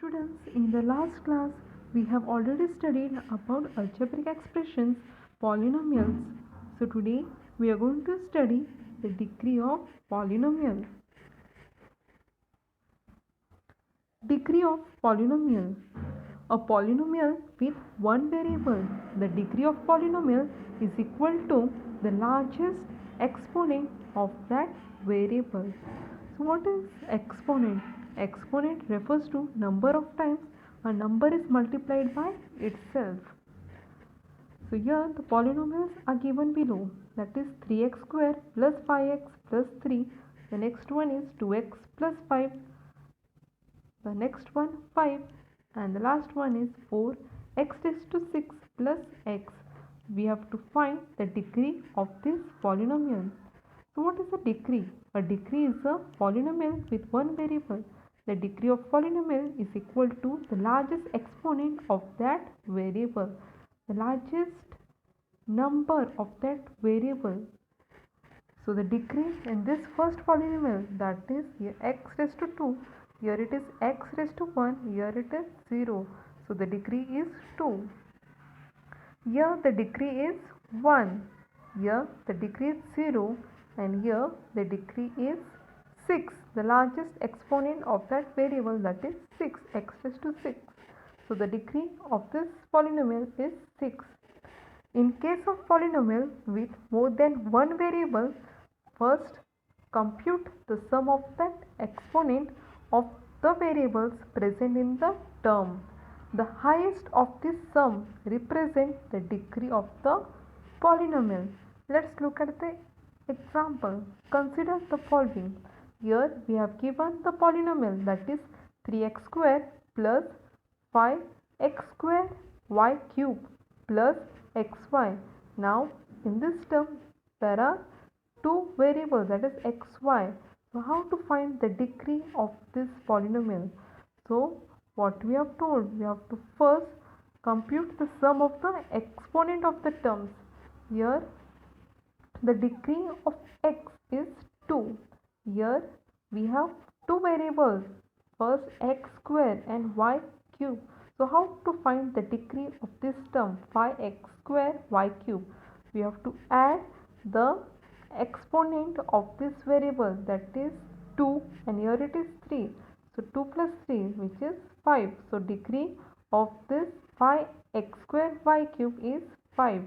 students, in the last class we have already studied about algebraic expressions, polynomials. So today we are going to study the degree of polynomial. Degree of polynomial. A polynomial with one variable. The degree of polynomial is equal to the largest exponent of that variable. So what is exponent? Exponent refers to number of times a number is multiplied by itself. So here the polynomials are given below, that is 3x square plus 5x plus 3. The next one is 2x plus 5. The next one 5, and the last one is 4x raised to 6 plus x. We have to find the degree of this polynomial. So what is a degree? A degree is a polynomial with one variable. The degree of polynomial is equal to the largest exponent of that variable. The largest number of that variable. So the degree in this first polynomial, that is here x raised to 2, here it is x raised to 1, here it is 0. So the degree is 2. Here the degree is 1, here the degree is 0, and here the degree is 6, the largest exponent of that variable, that is 6, x raised to 6. So the degree of this polynomial is 6. In case of polynomial with more than one variable, first compute the sum of that exponent of the variables present in the term. The highest of this sum represents the degree of the polynomial. Let's look at the example. Consider the following. Here we have given the polynomial, that is 3x square plus 5x square y cube plus xy. Now in this term there are two variables, that is xy. So how to find the degree of this polynomial? So what we have told, we have to first compute the sum of the exponent of the terms. Here the degree of x is 2. Here we have two variables, first x square and y cube. So how to find the degree of this term 5x square y cube? We have to add the exponent of this variable, that is 2, and here it is 3. So 2 plus 3, which is 5. So degree of this 5x square y cube is 5,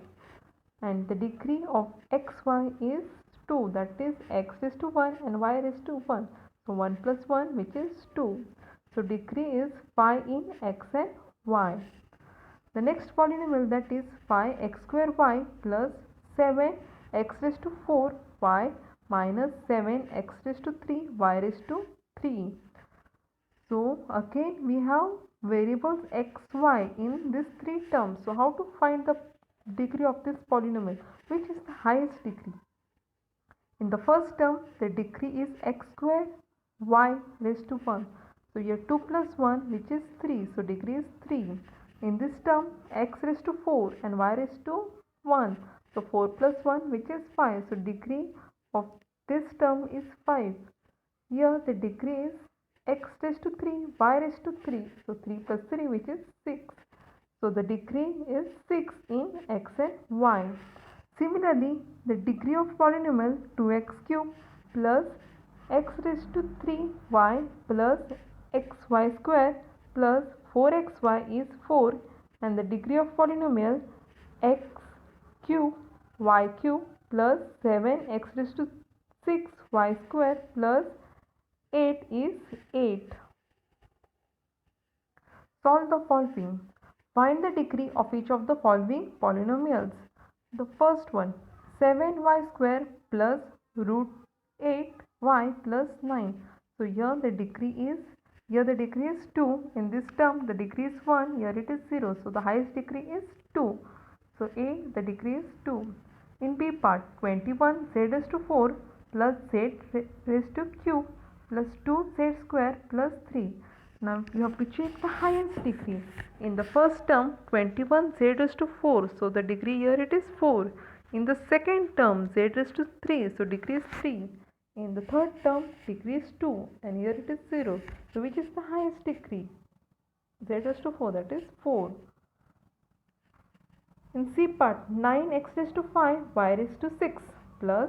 and the degree of xy is 2, that is x raised to 1 and y raised to 1. So 1 plus 1, which is 2. So degree is 5 in x and y. The next polynomial, that is 5x square y plus 7x raised to 4 y minus 7x raised to 3 y raised to 3. So again we have variables x, y in these three terms. So how to find the degree of this polynomial? Which is the highest degree? In the first term the degree is x square y raised to 1. So here 2 plus 1, which is 3. So degree is 3. In this term x raised to 4 and y raised to 1. So 4 plus 1, which is 5. So degree of this term is 5. Here the degree is x raised to 3, y raised to 3. So 3 plus 3, which is 6. So the degree is 6 in x and y. Similarly, the degree of polynomial 2x cube plus x raised to 3y plus xy square plus 4xy is 4, and the degree of polynomial x cube y cube plus 7x raised to 6y square plus 8 is 8. Solve the following. Find the degree of each of the following polynomials. The first one, 7y square plus root 8y plus 9. So here the degree is 2. In this term the degree is 1. Here it is 0. So the highest degree is 2. So A, the degree is 2. In B part, 21 z raised to 4 plus z raised to cube plus 2z square plus 3. Now you have to check the highest degree. In the first term 21 z raised to 4, so the degree here it is 4. In the second term z raised to 3, so degree is 3. In the third term degree is 2, and here it is 0. So which is the highest degree? z raised to 4, that is 4. In C part, 9x raised to 5 y raised to 6 plus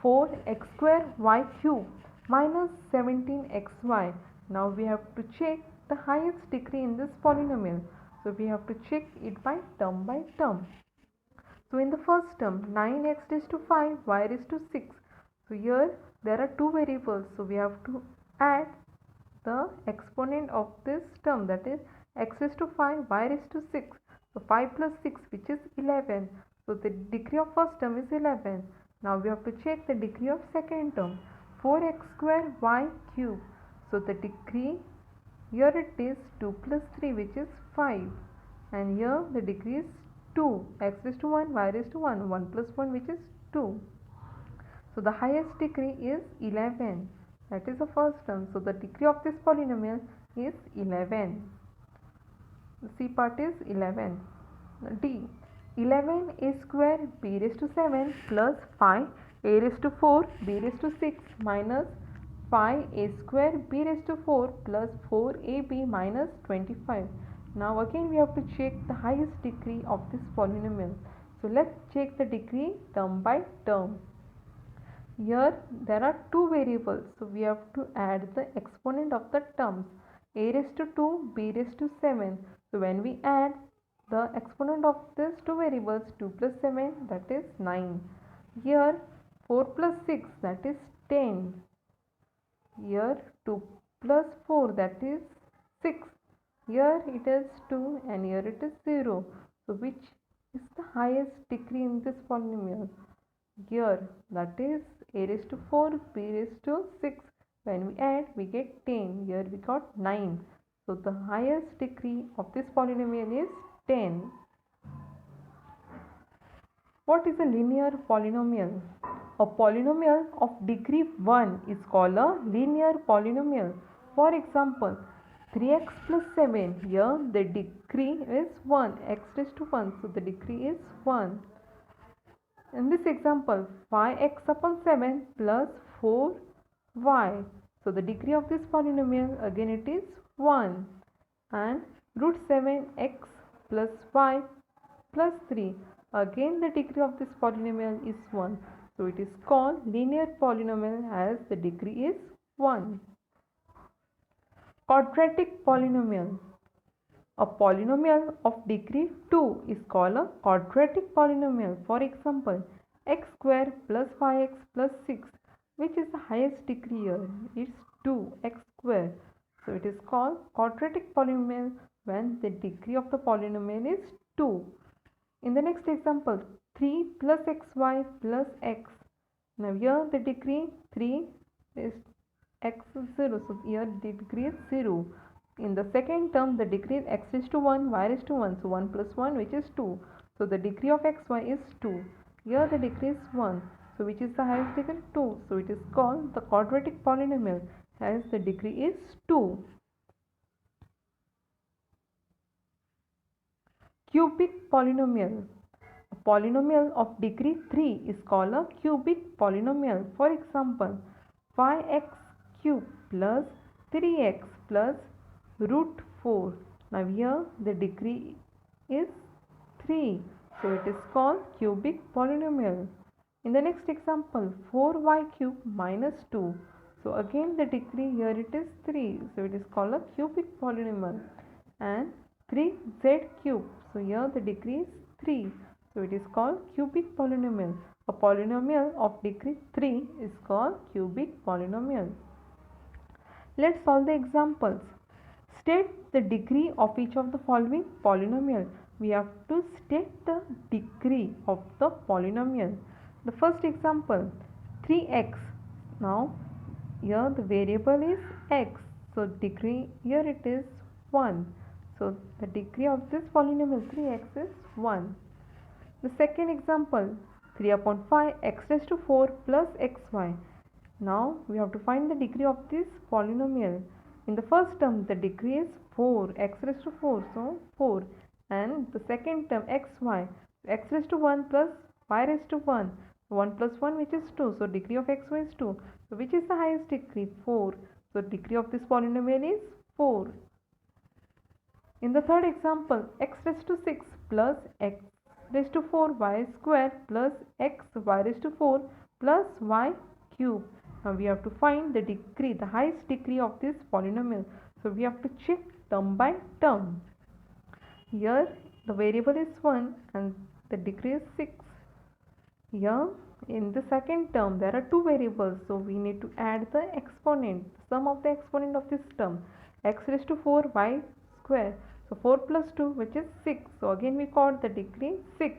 4x square y cube minus 17xy. Now we have to check the highest degree in this polynomial. So we have to check it by term. So in the first term, 9x raised to 5 y raised to 6. So here there are two variables. So we have to add the exponent of this term, that is x raised to 5 y raised to 6. So 5 plus 6, which is 11. So the degree of first term is 11. Now we have to check the degree of second term, 4x square y cube. So the degree here it is 2 plus 3, which is 5. And here the degree is 2, x raised to 1 y raised to 1, 1 plus 1, which is 2. So the highest degree is 11. That is the first term. So the degree of this polynomial is 11. The C part is 11. D. 11a square b raised to 7 plus 5a raised to 4 b raised to 6 minus 5a square b raised to 4 plus 4ab minus 25. Now again we have to check the highest degree of this polynomial. So let's check the degree term by term. Here there are two variables, so we have to add the exponent of the terms, a raised to 2, b raised to 7. So when we add the exponent of these two variables, 2 plus 7, that is 9. Here 4 plus 6, that is 10. Here 2 plus 4, that is 6. Here it is 2 and here it is 0. So which is the highest degree in this polynomial? Here, that is a raised to 4 b raised to 6. When we add, we get 10. Here we got 9. So the highest degree of this polynomial is 10. What is a linear polynomial? A polynomial of degree 1 is called a linear polynomial. For example, 3x plus 7. Here the degree is 1. X raised to 1. So the degree is 1. In this example, 5x upon 7 plus 4y. So the degree of this polynomial, again it is 1. And root 7x plus y plus 3. Again the degree of this polynomial is 1. So it is called linear polynomial as the degree is 1. Quadratic polynomial. A polynomial of degree 2 is called a quadratic polynomial. For example, x square plus 5x plus 6, which is the highest degree here? It's 2x square. So it is called quadratic polynomial when the degree of the polynomial is 2. In the next example, 3 plus xy plus x. Now here the degree 3 is x is 0. So here the degree is 0. In the second term, the degree is x raised to 1, y raised to 1. So 1 plus 1, which is 2. So the degree of xy is 2. Here the degree is 1. So which is the highest degree? 2. So it is called the quadratic polynomial as the degree is 2. Cubic polynomial. A polynomial of degree 3 is called a cubic polynomial. For example, 5x cube plus 3x plus root 4. Now here the degree is 3. So it is called cubic polynomial. In the next example, 4y cube minus 2. So again the degree here it is 3. So it is called a cubic polynomial. And 3z cube. So here the degree is 3. So it is called cubic polynomial. A polynomial of degree 3 is called cubic polynomial. Let's solve the examples. State the degree of each of the following polynomial. We have to state the degree of the polynomial. The first example, 3x. Now here the variable is x. So degree here it is 1. So the degree of this polynomial 3x is 1. The second example, 3 upon 5 x raised to 4 plus xy. Now we have to find the degree of this polynomial. In the first term, the degree is 4, x raised to 4, so 4. And the second term, xy, x raised to 1 plus y raised to 1. 1 plus 1, which is 2. So degree of xy is 2. So which is the highest degree? 4. So degree of this polynomial is 4. In the third example, x raised to 6 plus x raised to 4 y square plus x y raised to 4 plus y cube. Now we have to find the degree, the highest degree of this polynomial. So we have to check term by term. Here the variable is 1 and the degree is 6. Here in the second term there are two variables, so we need to add the exponent, sum of the exponent of this term, x raised to 4 y square. So 4 plus 2, which is 6. So again we got the degree 6.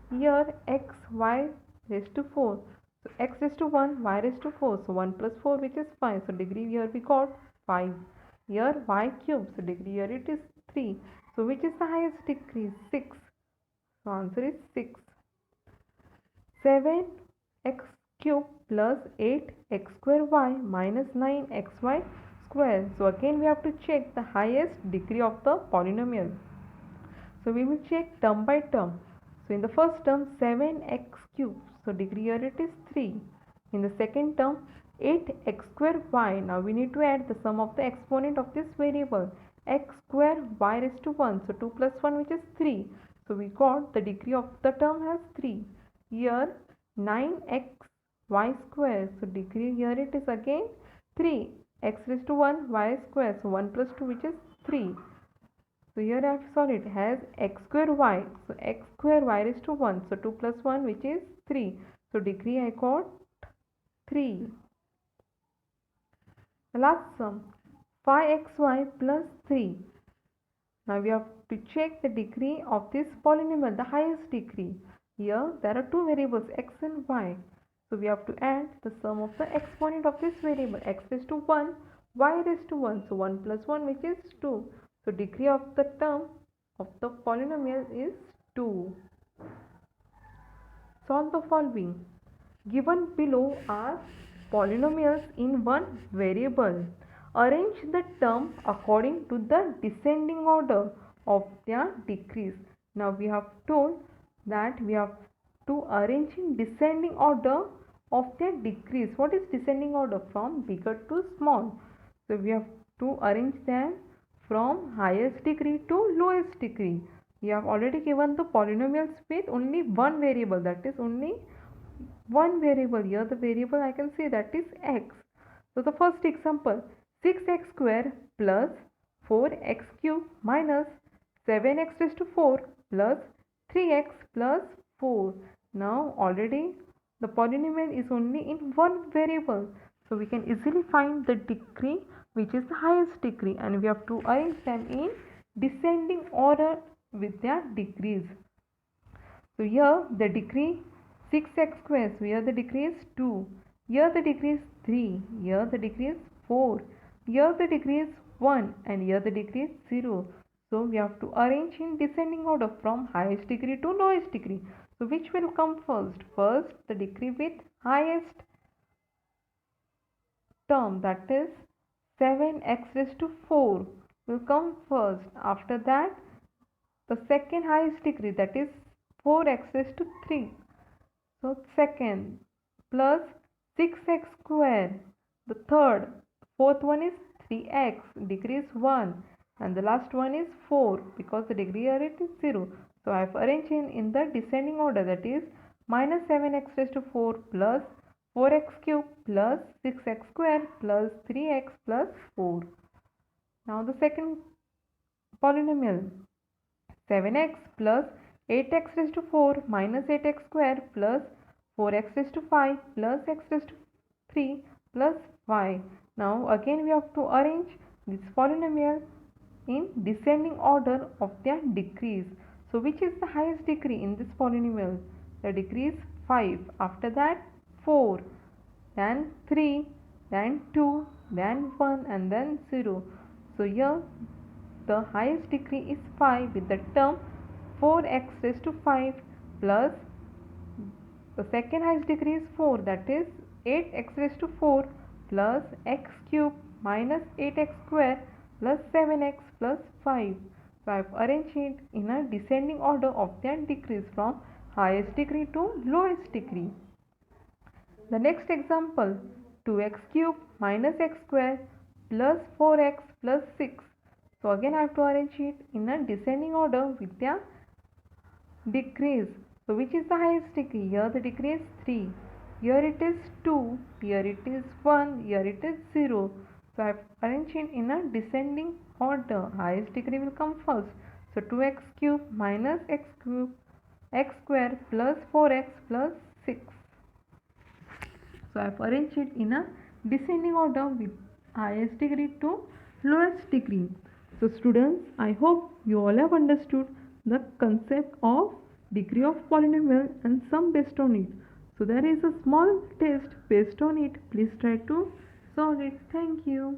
Here x y raised to 4. So x raised to 1 y raised to 4. So 1 plus 4, which is 5. So degree here we got 5. Here y cube. So degree here it is 3. So which is the highest degree? 6. So answer is 6. 7x cube plus 8x square y minus 9xy square. So again we have to check the highest degree of the polynomial. So we will check term by term. So in the first term 7x cube. So degree here it is 3. In the second term 8x square y. Now we need to add the sum of the exponent of this variable, x square y raised to 1. So 2 plus 1, which is 3. So we got the degree of the term as 3. Here 9x y square. So degree here it is again 3. X raised to 1 y square. So 1 plus 2, which is 3. So here I have solved it has x square y. So x square y raised to 1. So 2 plus 1, which is 3. So degree I got 3. The last sum 5xy plus 3. Now we have to check the degree of this polynomial, the highest degree. Here there are two variables x and y. So we have to add the sum of the exponent of this variable, x raised to 1, y raised to 1. So 1 plus 1, which is 2. So degree of the term of the polynomial is 2. Solve the following. Given below are polynomials in one variable. Arrange the term according to the descending order of their degrees. Now we have told that we have to arrange in descending order of their degrees. What is descending order? From bigger to small. So we have to arrange them from highest degree to lowest degree. We have already given the polynomials with only one variable, that is only one variable. Here the variable I can say that is x. So the first example, 6x square plus 4x cube minus 7x raised to 4 plus 3x plus 4. Now already the polynomial is only in one variable. So we can easily find the degree which is the highest degree, and we have to arrange them in descending order with their degrees. So here the degree 6x square. So here the degree is 2. Here the degree is 3. Here the degree is 4. Here the degree is 1. And here the degree is 0. So we have to arrange in descending order from highest degree to lowest degree. So which will come first? First the degree with highest term, that is 7x raised to 4 will come first. After that the second highest degree, that is 4x raised to 3. So second plus 6x square. The third, fourth one is 3x, degree is 1, and the last one is 4 because the degree here it is 0. So I have arranged in the descending order, that is minus 7x raised to 4 plus 4x cube plus 6x square plus 3x plus 4. Now the second polynomial, 7x plus 8x raised to 4 minus 8x square plus 4x raised to 5 plus x raised to 3 plus y. Now again we have to arrange this polynomial in descending order of their degrees. So which is the highest degree in this polynomial? The degree is 5. After that 4, then 3, then 2, then 1, and then 0. So here the highest degree is 5 with the term 4x raised to 5 plus the second highest degree is 4, that is 8x raised to 4 plus x cube minus 8x square plus 7x plus 5. So I have arranged it in a descending order of their degrees from highest degree to lowest degree. The next example, 2x cube minus x square plus 4x plus 6. So again I have to arrange it in a descending order with their degrees. So which is the highest degree? Here the degree is 3. Here it is 2. Here it is 1. Here it is 0. So I have arranged it in a descending order. Highest degree will come first. So 2x cube minus x cube x square plus 4x plus 6. So I have arranged it in a descending order with highest degree to lowest degree. So students, I hope you all have understood the concept of degree of polynomial and sum based on it. So there is a small test based on it. Please try to solve it. Thank you.